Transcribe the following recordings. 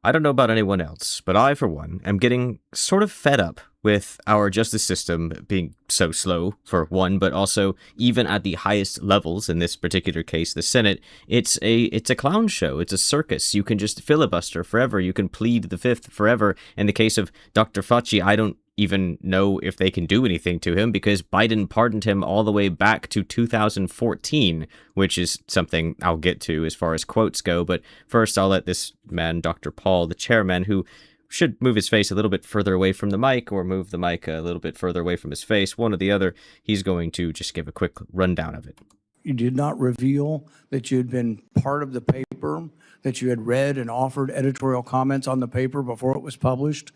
I don't know about anyone else, but I, for one, am getting sort of fed up with our justice system being so slow, for one, but also even at the highest levels, in this particular case, the Senate, it's a clown show. It's a circus. You can just filibuster forever. You can plead the fifth forever. In the case of Dr. Fauci, I don't even know if they can do anything to him because Biden pardoned him all the way back to 2014, which is something I'll get to as far as quotes go. But first, I'll let this man, Dr. Paul, the chairman, who should move his face a little bit further away from the mic or move the mic a little bit further away from his face, one or the other, he's going to just give a quick rundown of it. You did not reveal that you had been part of the paper, that you had read and offered editorial comments on the paper before it was published,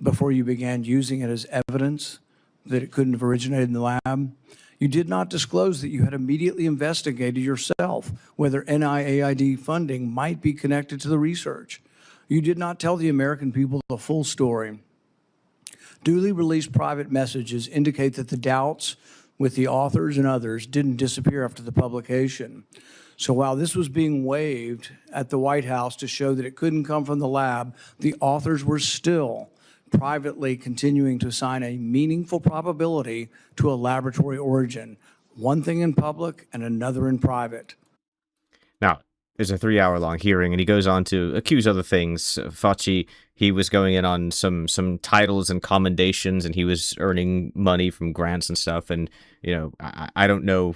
before you began using it as evidence that it couldn't have originated in the lab. You did not disclose that you had immediately investigated yourself whether NIAID funding might be connected to the research. You did not tell the American people the full story. Duly released private messages indicate that the doubts with the authors and others didn't disappear after the publication. So while this was being waved at the White House to show that it couldn't come from the lab, the authors were still privately continuing to assign a meaningful probability to a laboratory origin, one thing in public and another in private. Now, there's a 3-hour-long hearing, and he goes on to accuse other things. Fauci, he was going in on some titles and commendations, and he was earning money from grants and stuff. And I don't know.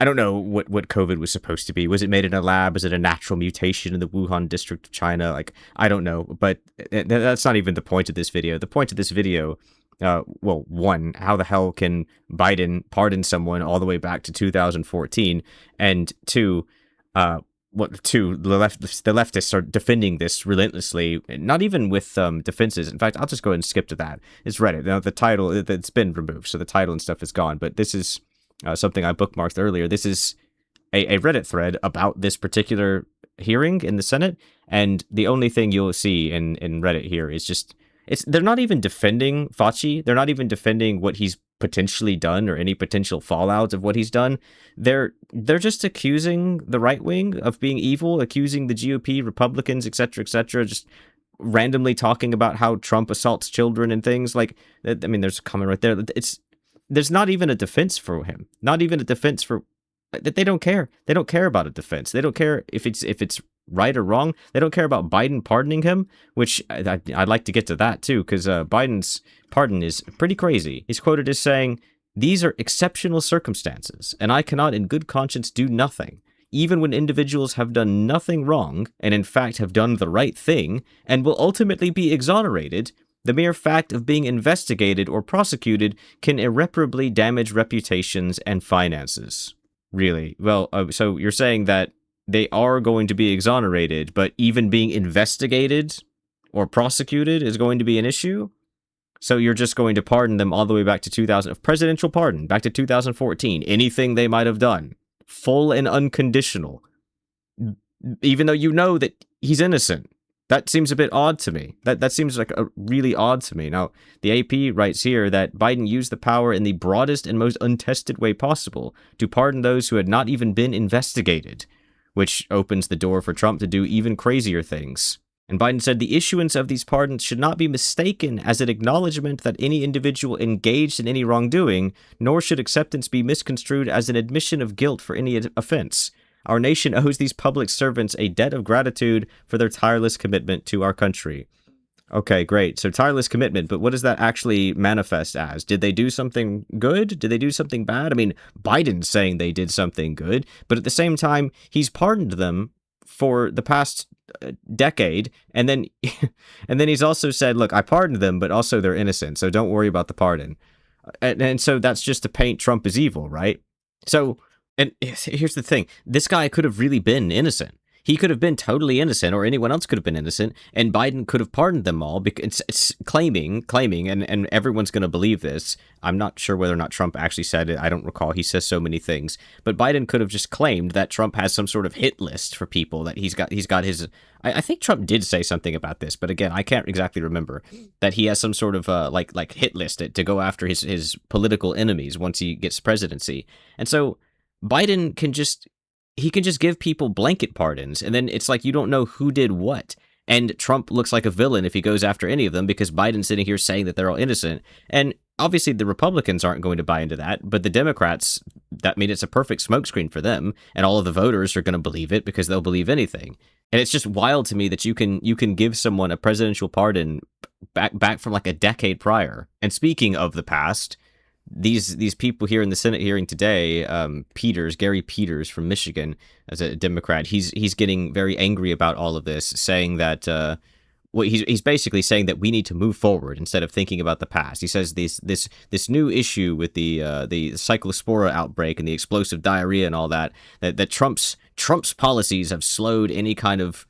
I don't know what COVID was supposed to be. Was it made in a lab? Is it a natural mutation in the Wuhan district of China? Like, I don't know. But that's not even the point of this video. The point of this video, well, one, how the hell can Biden pardon someone all the way back to 2014? And two, the leftists are defending this relentlessly, not even with defenses. In fact, I'll just go ahead and skip to that. It's Reddit. Now, the title, it's been removed, so the title and stuff is gone. But this is something I bookmarked earlier. This is a Reddit thread about this particular hearing in the Senate, and the only thing you'll see in Reddit here is just, they're not even defending Fauci. They're not even defending what he's potentially done or any potential fallout of what he's done. They're just accusing the right wing of being evil, accusing the GOP, Republicans, etc., just randomly talking about how Trump assaults children and things. Like, I mean, there's a comment right there. There's not even a defense for him. Not even a defense for... They don't care. They don't care about a defense. They don't care if it's right or wrong. They don't care about Biden pardoning him, which I'd like to get to that too, because Biden's pardon is pretty crazy. He's quoted as saying, "These are exceptional circumstances, and I cannot in good conscience do nothing. Even when individuals have done nothing wrong, and in fact have done the right thing, and will ultimately be exonerated, the mere fact of being investigated or prosecuted can irreparably damage reputations and finances." Really? Well, so you're saying that they are going to be exonerated, but even being investigated or prosecuted is going to be an issue? So you're just going to pardon them all the way back to 2000, presidential pardon, back to 2014, anything they might have done, full and unconditional, even though you know that he's innocent. That seems a bit odd to me. That seems like really odd to me. Now, the AP writes here that Biden used the power in the broadest and most untested way possible to pardon those who had not even been investigated, which opens the door for Trump to do even crazier things. And Biden said the issuance of these pardons should not be mistaken as an acknowledgement that any individual engaged in any wrongdoing, nor should acceptance be misconstrued as an admission of guilt for any offense. Our nation owes these public servants a debt of gratitude for their tireless commitment to our country. Okay, great. So tireless commitment, but what does that actually manifest as? Did they do something good? Did they do something bad? I mean, Biden's saying they did something good, but at the same time, he's pardoned them for the past decade, and then he's also said, look, I pardoned them, but also they're innocent, so don't worry about the pardon. And so that's just to paint Trump as evil, right? So... And here's the thing. This guy could have really been innocent. He could have been totally innocent, or anyone else could have been innocent, and Biden could have pardoned them all because it's claiming, and everyone's going to believe this. I'm not sure whether or not Trump actually said it. I don't recall. He says so many things. But Biden could have just claimed that Trump has some sort of hit list for people, that he's got his... I think Trump did say something about this, but again, I can't exactly remember, that he has some sort of like hit list to go after his political enemies once he gets presidency. And so Biden can just give people blanket pardons, and then it's like you don't know who did what. And Trump looks like a villain if he goes after any of them because Biden's sitting here saying that they're all innocent. And obviously the Republicans aren't going to buy into that, but the Democrats, that means it's a perfect smokescreen for them, and all of the voters are going to believe it because they'll believe anything. And it's just wild to me that you can give someone a presidential pardon back from like a decade prior. And speaking of the past, these people here in the Senate hearing today, Gary Peters from Michigan, as a Democrat, he's getting very angry about all of this, saying that he's basically saying that we need to move forward instead of thinking about the past. He says this new issue with the cyclospora outbreak and the explosive diarrhea and all that Trump's policies have slowed any kind of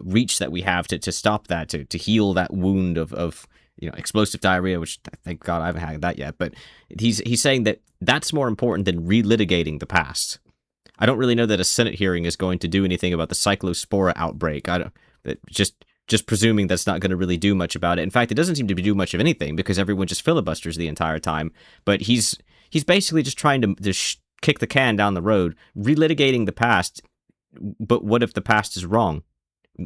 reach that we have to stop that, to heal that wound of explosive diarrhea, which thank God I haven't had that yet. But he's saying that that's more important than relitigating the past. I don't really know that a Senate hearing is going to do anything about the cyclospora outbreak. Just presuming that's not going to really do much about it. In fact, it doesn't seem to do much of anything because everyone just filibusters the entire time. But he's basically just trying to kick the can down the road, relitigating the past. But what if the past is wrong?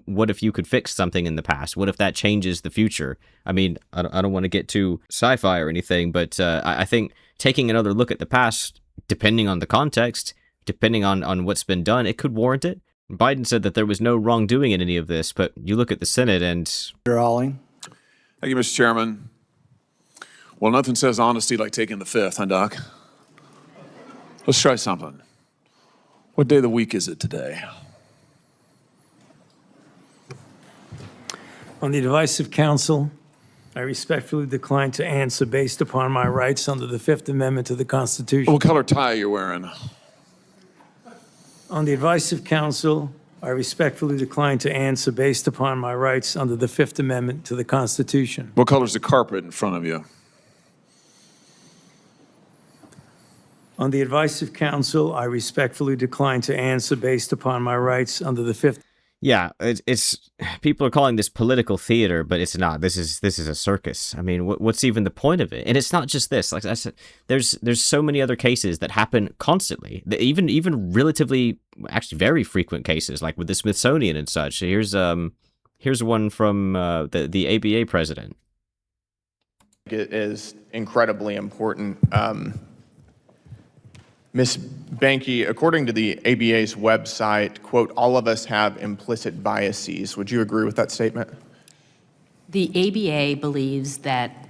What if you could fix something in the past? What if that changes the future? I mean, I don't want to get too sci-fi or anything, but I think taking another look at the past, depending on the context, depending on what's been done, it could warrant it. Biden said that there was no wrongdoing in any of this, but you look at the Senate and... Mr. Ollie. Thank you, Mr. Chairman. Well, nothing says honesty like taking the fifth, huh, Doc? Let's try something. What day of the week is it today? On the advice of counsel, I respectfully decline to answer based upon my rights under the Fifth Amendment to the Constitution. What color tie are you wearing? On the advice of counsel, I respectfully decline to answer based upon my rights under the Fifth Amendment to the Constitution. What color's the carpet in front of you? On the advice of counsel, I respectfully decline to answer based upon my rights under the Fifth. Yeah, it's people are calling this political theater, but it's not. This is a circus. I mean, what's even the point of it? And it's not just this. Like I said, there's so many other cases that happen constantly. Even relatively, actually, very frequent cases, like with the Smithsonian and such. Here's one from the ABA president. It is incredibly important. Ms. Banky, according to the ABA's website, quote, all of us have implicit biases. Would you agree with that statement? The ABA believes that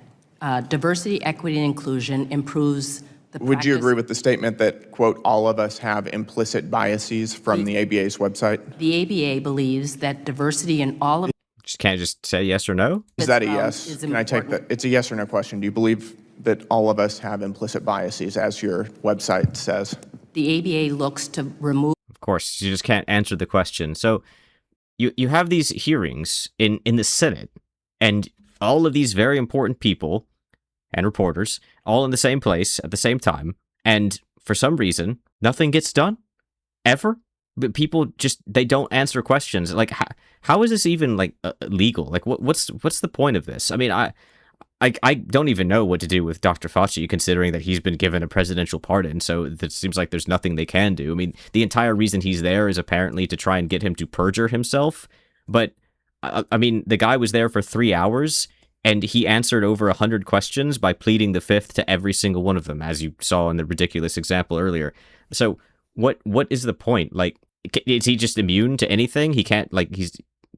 diversity, equity, and inclusion improves the Would you agree with the statement that, quote, all of us have implicit biases from the ABA's website? The ABA believes that diversity in all of... Just can't just say yes or no? Is that a yes? Can I take that? It's a yes or no question. Do you believe that all of us have implicit biases, as your website says? The ABA looks to remove... Of course, you just can't answer the question. So you have these hearings in the Senate, and all of these very important people and reporters all in the same place at the same time, and for some reason, nothing gets done, ever. But people just, they don't answer questions. Like, how is this even, like, legal? Like, what's the point of this? I mean, I don't even know what to do with Dr. Fauci, considering that he's been given a presidential pardon, so it seems like there's nothing they can do. I mean, the entire reason he's there is apparently to try and get him to perjure himself, but, I mean, the guy was there for 3 hours, and he answered over 100 questions by pleading the fifth to every single one of them, as you saw in the ridiculous example earlier. So, what is the point? Like, is he just immune to anything? He can't, like,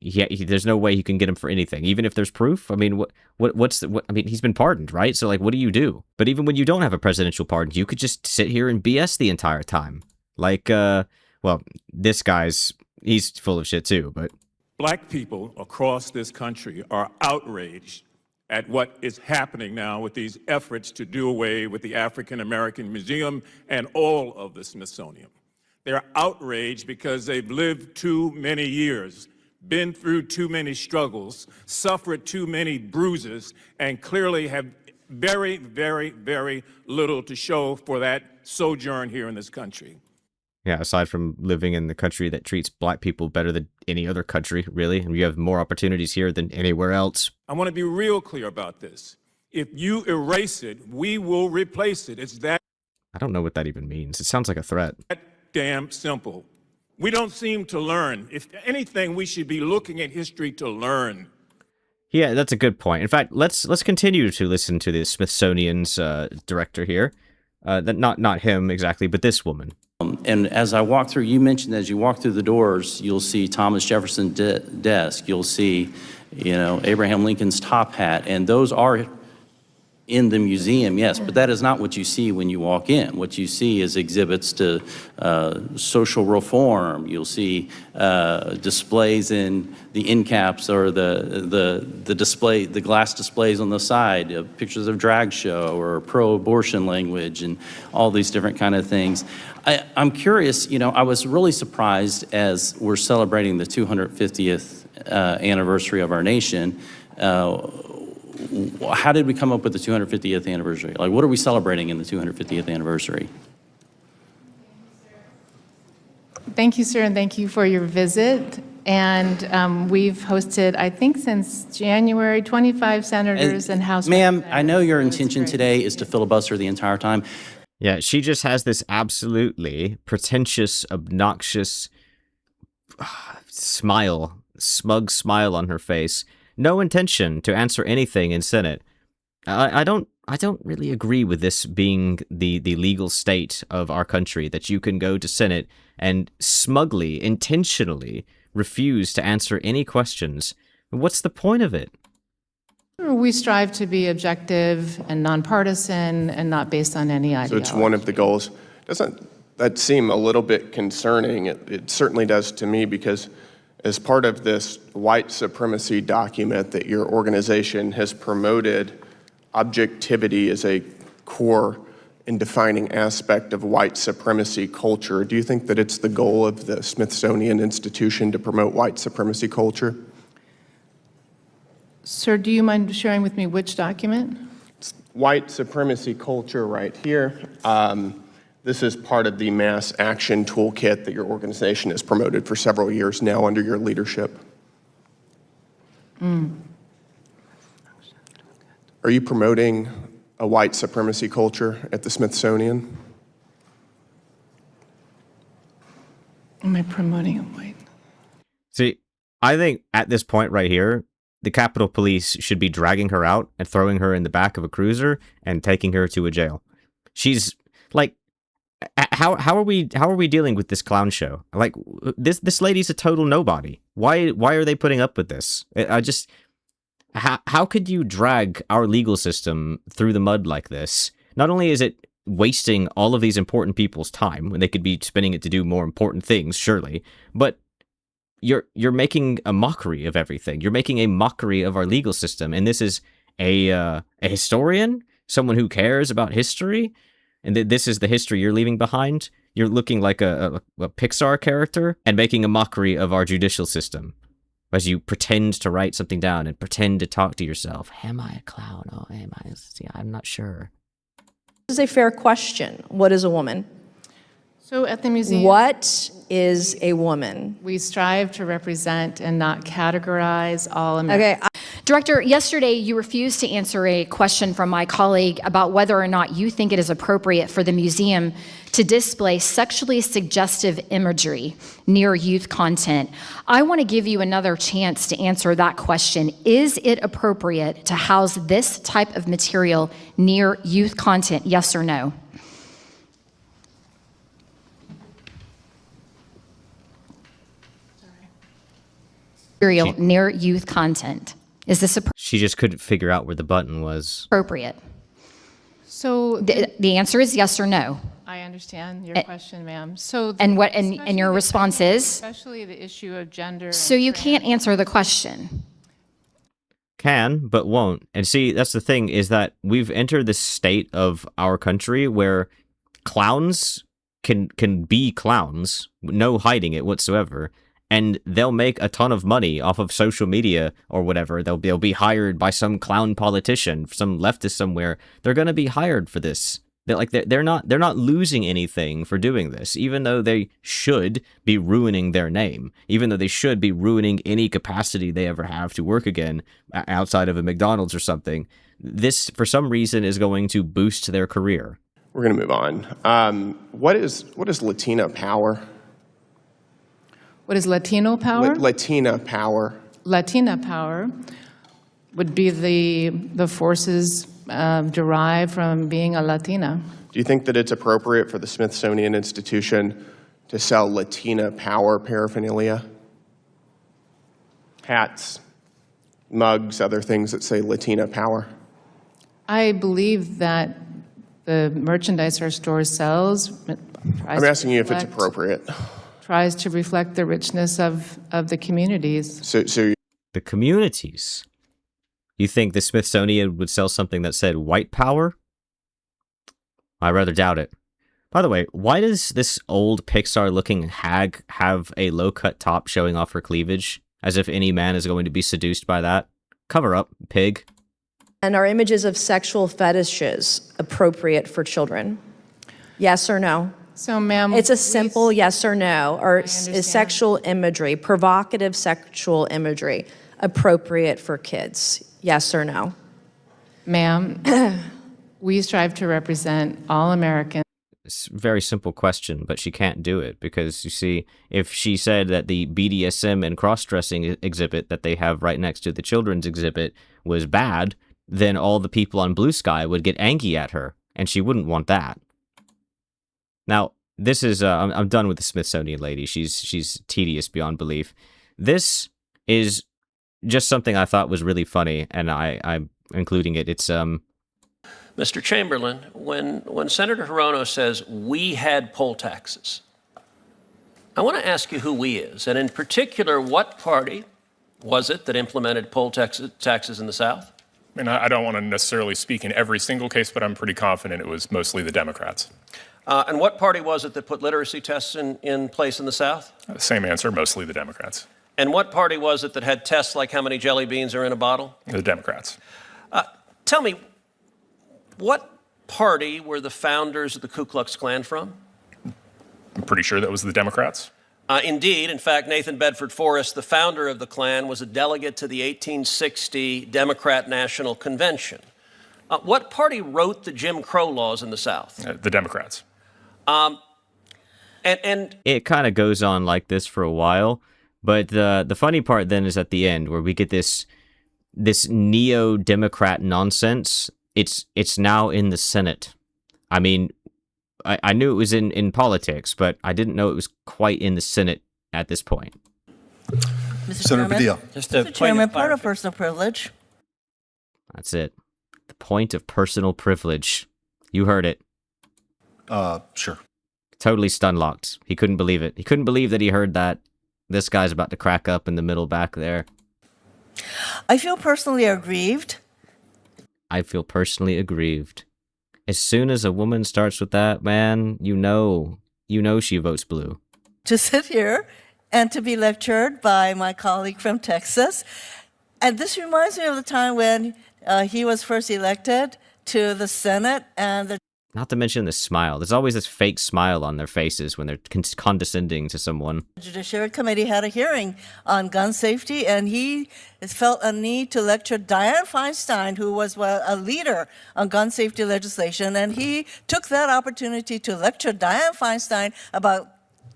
there's no way you can get him for anything, even if there's proof. I mean, I mean, he's been pardoned, right? So, like, what do? But even when you don't have a presidential pardon, you could just sit here and BS the entire time. Like, well, this he's full of shit too, but. Black people across this country are outraged at what is happening now with these efforts to do away with the African American Museum and all of the Smithsonian. They're outraged because they've lived too many years, been through too many struggles, suffered too many bruises, and clearly have very, very, very little to show for that sojourn here in this country. Yeah, aside from living in the country that treats black people better than any other country, really, and you have more opportunities here than anywhere else. I want to be real clear about this. If you erase it, we will replace it. It's that... I don't know what that even means. It sounds like a threat. Damn simple. We don't seem to learn. If anything, we should be looking at history to learn. Yeah, that's a good point. In fact, let's continue to listen to the Smithsonian's director here. Not him exactly, but this woman. And as I walk through, you mentioned as you walk through the doors, you'll see Thomas Jefferson's desk. You'll see, Abraham Lincoln's top hat, and those are in the museum, yes, but that is not what you see when you walk in. What you see is exhibits to social reform. You'll see displays in the end caps or the glass displays on the side, pictures of drag show or pro-abortion language and all these different kind of things. I'm curious, I was really surprised as we're celebrating the 250th anniversary of our nation. How did we come up with the 250th anniversary? Like, what are we celebrating in the 250th anniversary? Thank you, sir, and thank you for your visit. And we've hosted, I think, since January, 25 senators and House Ma'am, I know your representatives. intention today is to filibuster the entire time. Yeah, she just has this absolutely pretentious, obnoxious smile, smug smile on her face. No intention to answer anything in Senate. I don't really agree with this being the legal state of our country, that you can go to Senate and smugly, intentionally refuse to answer any questions. What's the point of it? We strive to be objective and nonpartisan and not based on any So ideology. it's one of the goals. Doesn't that seem a little bit concerning? It certainly does to me, because as part of this white supremacy document that your organization has promoted, objectivity as a core and defining aspect of white supremacy culture. Do you think that it's the goal of the Smithsonian Institution to promote white supremacy culture? Sir, do you mind sharing with me which document? It's white supremacy culture right here. This is part of the mass action toolkit that your organization has promoted for several years now under your leadership. Are you promoting a white supremacy culture at the Smithsonian? Am I promoting a white? See, I think at this point right here, the Capitol Police should be dragging her out and throwing her in the back of a cruiser and taking her to a jail. She's like, how are we dealing with this clown show? Like, this lady's a total nobody. Why are they putting up with this? How could you drag our legal system through the mud like this? Not only is it wasting all of these important people's time when they could be spending it to do more important things, surely, but you're making a mockery of everything. You're making a mockery of our legal system, and this is a historian, someone who cares about history, and this is the history you're leaving behind. You're looking like a Pixar character and making a mockery of our judicial system as you pretend to write something down and pretend to talk to yourself. Am I a clown? Oh, am I? Yeah, I'm not sure. This is a fair question. What is a woman? So at the museum, What is a woman? we strive to represent and not categorize all Americans. Okay, Director, yesterday you refused to answer a question from my colleague about whether or not you think it is appropriate for the museum to display sexually suggestive imagery near youth content. I want to give you another chance to answer that question. Is it appropriate to house this type of material near youth content, yes or no? Material near youth content. Is this She just couldn't figure out where the button was. appropriate? So The answer is yes or no. I understand your question, ma'am. So And what and your especially response is? especially the issue of gender. So and you trans- can't answer the question. Can, but won't. And see, that's the thing, is that we've entered this state of our country where clowns can be clowns, no hiding it whatsoever, and they'll make a ton of money off of social media or whatever. They'll be hired by some clown politician, some leftist somewhere. They're going to be hired for this. They're not losing anything for doing this, even though they should be ruining their name, even though they should be ruining any capacity they ever have to work again outside of a McDonald's or something. This, for some reason, is going to boost their career. We're going to move on. What is Latina power? What is Latino power? Latina power. Latina power would be the forces derived from being a Latina. Do you think that it's appropriate for the Smithsonian Institution to sell Latina power paraphernalia? Hats, mugs, other things that say Latina power? I believe that the merchandise our store sells I'm asking you if it's appropriate. tries to reflect the richness of the communities. So The communities. You think the Smithsonian would sell something that said white power? I rather doubt it. By the way, why does this old Pixar-looking hag have a low-cut top showing off her cleavage, as if any man is going to be seduced by that? Cover up, pig. And are images of sexual fetishes appropriate for children? Yes or no? So, ma'am, It's a simple yes or no. Or is sexual imagery, provocative sexual imagery, appropriate for kids? Yes or no? Ma'am, we strive to represent all Americans. It's a very simple question, but she can't do it because, you see, if she said that the BDSM and cross-dressing exhibit that they have right next to the children's exhibit was bad, then all the people on Blue Sky would get angry at her, and she wouldn't want that. Now, this is, I'm done with the Smithsonian lady. She's tedious beyond belief. This is just something I thought was really funny, and I'm including it. It's, Mr. Chamberlain, when Senator Hirono says we had poll taxes, I want to ask you who we is, and in particular, what party was it that implemented poll taxes in the South? I mean, I don't want to necessarily speak in every single case, but I'm pretty confident it was mostly the Democrats. And what party was it that put literacy tests in place in the South? Same answer, mostly the Democrats. And what party was it that had tests like how many jelly beans are in a bottle? The Democrats. Tell me, what party were the founders of the Ku Klux Klan from? I'm pretty sure that was the Democrats. Indeed. In fact, Nathan Bedford Forrest, the founder of the Klan, was a delegate to the 1860 Democrat National Convention. What party wrote the Jim Crow laws in the South? The Democrats. And it kind of goes on like this for a while, but the funny part then is at the end where we get this neo-Democrat nonsense. It's now in the Senate. I mean, I knew it was in politics, but I didn't know it was quite in the Senate at this point. Mr. Senator Padilla. Mr. Chairman, part of personal privilege. That's it. The point of personal privilege. You heard it. Sure. Totally stun-locked. He couldn't believe it. He couldn't believe that he heard that. This guy's about to crack up in the middle back there. I feel personally aggrieved. I feel personally aggrieved. As soon as a woman starts with that, man, you know she votes blue. To sit here and to be lectured by my colleague from Texas. And this reminds me of the time when he was first elected to the Senate and Not to mention the smile. There's always this fake smile on their faces when they're condescending to someone. the Judiciary Committee had a hearing on gun safety, and he felt a need to lecture Dianne Feinstein, who was a leader on gun safety legislation, and he took that opportunity to lecture Dianne Feinstein about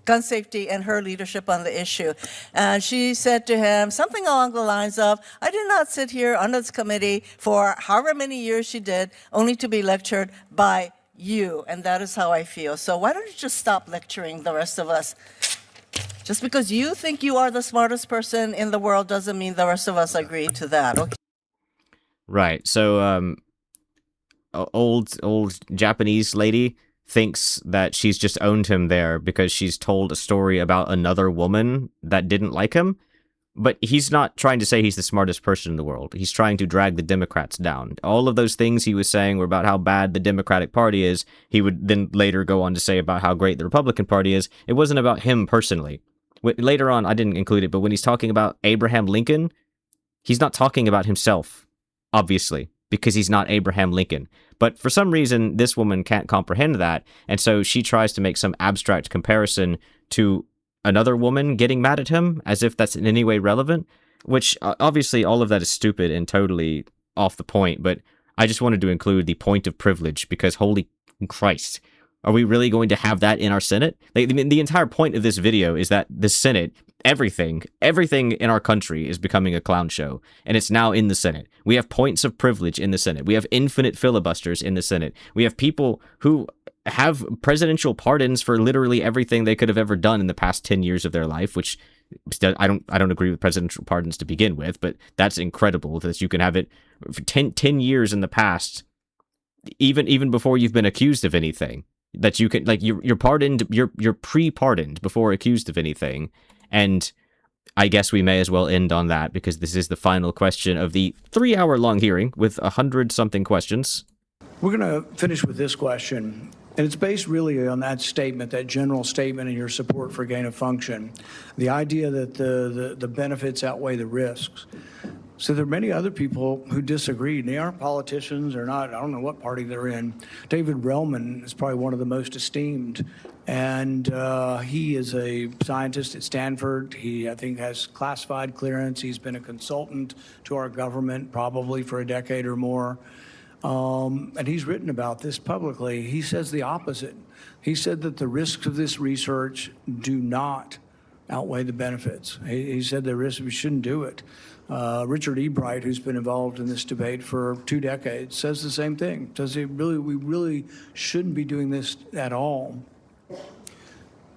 gun safety and her leadership on the issue. And she said to him something along the lines of, I did not sit here on this committee for however many years she did, only to be lectured by you, and that is how I feel. So why don't you just stop lecturing the rest of us? Just because you think you are the smartest person in the world doesn't mean the rest of us agree to that. Okay? Right. So, old Japanese lady thinks that she's just owned him there because she's told a story about another woman that didn't like him. But he's not trying to say he's the smartest person in the world. He's trying to drag the Democrats down. All of those things he was saying were about how bad the Democratic Party is. He would then later go on to say about how great the Republican Party is. It wasn't about him personally. Later on, I didn't include it, but when he's talking about Abraham Lincoln, he's not talking about himself, obviously, because he's not Abraham Lincoln. But for some reason, this woman can't comprehend that, and so she tries to make some abstract comparison to another woman getting mad at him, as if that's in any way relevant, which obviously all of that is stupid and totally off the point, but I just wanted to include the point of privilege, because holy Christ, are we really going to have that in our Senate? Like, the entire point of this video is that the Senate everything in our country is becoming a clown show, and it's now in the Senate. We have points of privilege in the Senate. We have infinite filibusters in the Senate. We have people who have presidential pardons for literally everything they could have ever done in the past 10 years of their life, which I don't agree with presidential pardons to begin with, but that's incredible that you can have it for 10 years in the past, even before you've been accused of anything, that you can, like, you're pardoned, you're pre-pardoned before accused of anything. And I guess we may as well end on that, because this is the final question of the 3-hour-long hearing with 100-something questions. We're going to finish with this question, and it's based really on that statement, that general statement in your support for gain of function, the idea that the benefits outweigh the risks. So there are many other people who disagree. They aren't politicians. They're not, I don't know what party they're in. David Relman is probably one of the most esteemed. And he is a scientist at Stanford. He, I think, has classified clearance. He's been a consultant to our government probably for a decade or more. And he's written about this publicly. He says the opposite. He said that the risks of this research do not outweigh the benefits. He said the risks, we shouldn't do it. Richard E. Bright, who's been involved in this debate for 2 decades, says the same thing. Says we really shouldn't be doing this at all.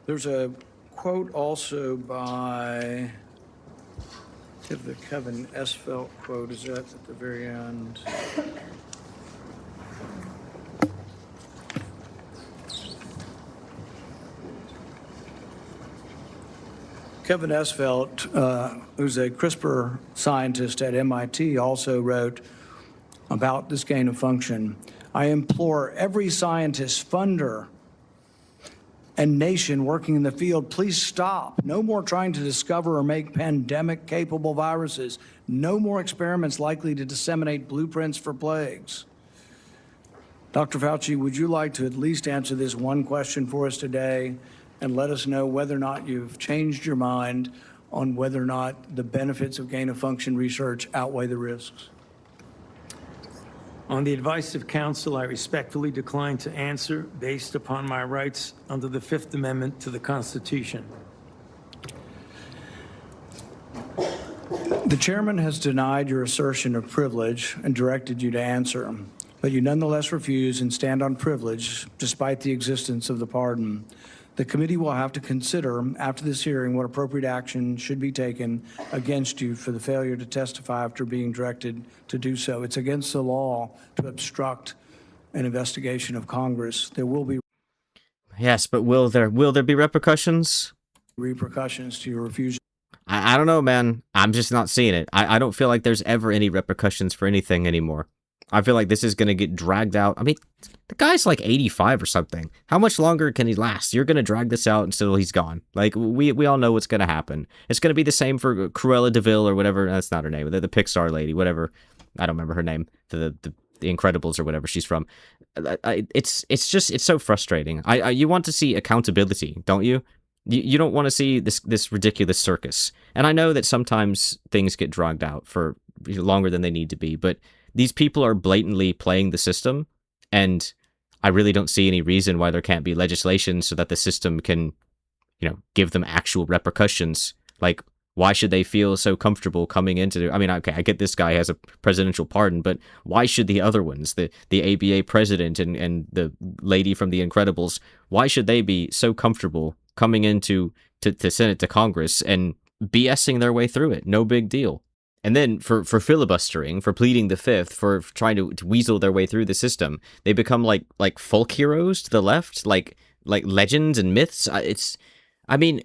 There's a quote also by, if the Kevin Esfelt quote is that at the very end. Kevin Esfelt, who's a CRISPR scientist at MIT, also wrote about this gain of function. I implore every scientist, funder, and nation working in the field, please stop. No more trying to discover or make pandemic-capable viruses. No more experiments likely to disseminate blueprints for plagues. Dr. Fauci, would you like to at least answer this one question for us today and let us know whether or not you've changed your mind on whether or not the benefits of gain-of-function research outweigh the risks? On the advice of counsel, I respectfully decline to answer based upon my rights under the Fifth Amendment to the Constitution. The chairman has denied your assertion of privilege and directed you to answer, but you nonetheless refuse and stand on privilege despite the existence of the pardon. The committee will have to consider after this hearing what appropriate action should be taken against you for the failure to testify after being directed to do so. It's against the law to obstruct an investigation of Congress. There will be Yes, but will there be repercussions? repercussions to your refusal. I don't know, man. I'm just not seeing it. I don't feel like there's ever any repercussions for anything anymore. I feel like this is going to get dragged out. I mean, the guy's like 85 or something. How much longer can he last? You're going to drag this out until he's gone. Like, we all know what's going to happen. It's going to be the same for Cruella DeVille or whatever. That's not her name. The Pixar lady, whatever. I don't remember her name. The Incredibles or whatever she's from. It's so frustrating. You want to see accountability, don't you? You don't want to see this ridiculous circus. And I know that sometimes things get dragged out for longer than they need to be, but these people are blatantly playing the system, and I really don't see any reason why there can't be legislation so that the system can, give them actual repercussions. Like, why should they feel so comfortable coming into? I mean, okay, I get this guy has a presidential pardon, but why should the other ones, the ABA president and the lady from The Incredibles, why should they be so comfortable coming into to Senate, to Congress, and BSing their way through it? No big deal. And then for filibustering, for pleading the fifth, for trying to weasel their way through the system, they become like folk heroes to the left, like legends and myths. Can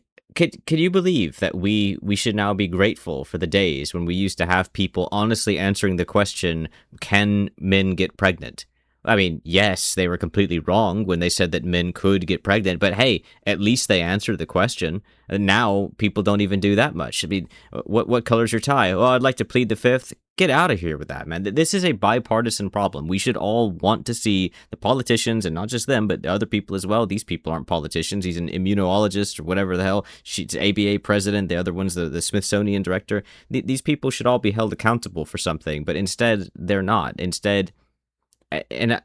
you believe that we should now be grateful for the days when we used to have people honestly answering the question, can men get pregnant? I mean, yes, they were completely wrong when they said that men could get pregnant, but hey, at least they answered the question. And now people don't even do that much. I mean, what color's your tie? Oh, I'd like to plead the fifth. Get out of here with that, man. This is a bipartisan problem. We should all want to see the politicians, and not just them, but the other people as well. These people aren't politicians. He's an immunologist or whatever the hell. She's ABA president. The other one's the Smithsonian director. These people should all be held accountable for something, but instead they're not. Instead, and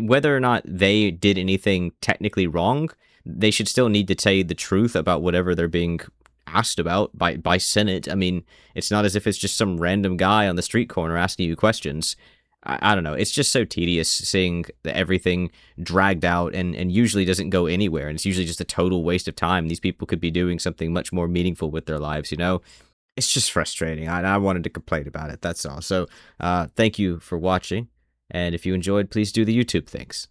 whether or not they did anything technically wrong, they should still need to tell you the truth about whatever they're being asked about by Senate. I mean, it's not as if it's just some random guy on the street corner asking you questions. I don't know. It's just so tedious seeing everything dragged out and usually doesn't go anywhere. And it's usually just a total waste of time. These people could be doing something much more meaningful with their lives, you know? It's just frustrating. I wanted to complain about it. That's all. So thank you for watching. And if you enjoyed, please do the YouTube things.